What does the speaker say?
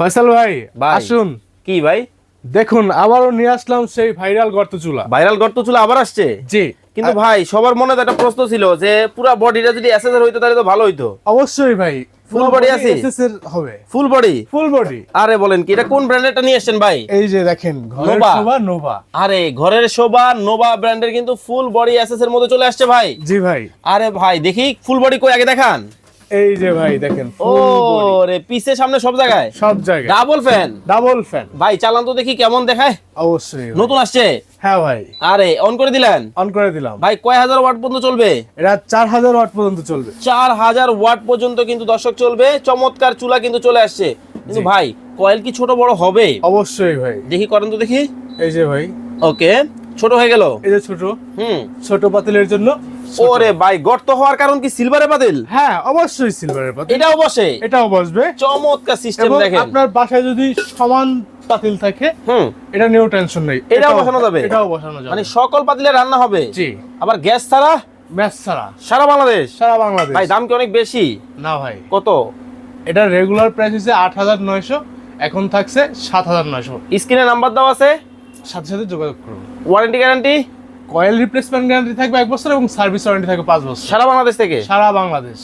ফয়সাল ভাই ভাই। আসুন, কি ভাই? দেখুন আবারও নিয়ে আসলাম সেই ভাইরাল গর্ত চুলা। ভাইরাল গর্ত চুলা আবার আসছে? জি, কিন্তু ভাই সবার মনে তো একটা প্রশ্ন ছিল যে পুরো বডিটা যদি এসএসআর হইতো তাহলে তো ভালো হইতো। অবশ্যই ভাই, Full body আছে? এসএসএর হবে, ফুল বডি? Full body. আরে বলেন কি, এটা কোন ব্র্যান্ডেরটা নিয়ে আসছেন ভাই? এই যে দেখেন ঘরের নোভা। শোভা নোভা। আরে ঘরের শোভা নোভা ব্র্যান্ডের কিন্তু ফুল বডি এসএস এর মধ্যে চলে আসছে ভাই। জি ভাই, আরে ভাই দেখি ফুল বডি কই আগে দেখান। এই যে ভাই দেখেন ও ফুল বডি রে, পিছে সামনে সব জায়গায় সব জায়গায়, ডাবল ফ্যান। Double fan. ভাই চালান তো দেখি কেমন দেখায়। অবশ্যই ভাই। নতুন আসছে? হ্যাঁ ভাই, আরে অন করে দিলেন? অন করে দিলাম। ভাই কয় হাজার ওয়াট পর্যন্ত চলবে? এটা 4000 ওয়াট পর্যন্ত চলবে। 4000 ওয়াট পর্যন্ত কিন্তু দর্শক চলবে। চমৎকার চুলা কিন্তু চলে আসছে। কিন্তু জি। ভাই কয়েল কি ছোট বড় হবে? অবশ্যই ভাই, দেখি করেন তো দেখি। এই যে ভাই, ওকে, ছোট হয়ে গেল। এই যে ছোট, হুম। ছোট পাতিলের জন্য ছোট। ওরে ভাই গর্ত হওয়ার কারণ কি সিলভারে পাতিল? হ্যাঁ অবশ্যই সিলভারের পাতিল, এটাও বসে? এটাও বসবে। চমৎকার সিস্টেম এবং দেখেন। আপনার বাসায় যদি সমান পাতিল থাকে, হুম। এটা নিয়েও টেনশন নেই, এটাও বসানো যাবে? এটাও বসানো যাবে। মানে সকল পাতিলে রান্না হবে? জি, আবার গ্যাস ছাড়া ম্যাচ ছাড়া সারা বাংলাদেশ? সারা বাংলাদেশ। ভাই দাম কি অনেক বেশি? না ভাই, কত? এটা রেগুলার প্রাইস হচ্ছে 8900, এখন থাকছে 7900। স্ক্রিনে নাম্বার দেওয়া আছে, সাথে সাথে যোগাযোগ করুন। Warranty guarantee? Coil replacement guarantee থাকবে 1 বছর এবং সার্ভিস ওয়ারেন্টি থাকবে 5 বছর, সারা বাংলাদেশ থেকে? সারা বাংলাদেশ।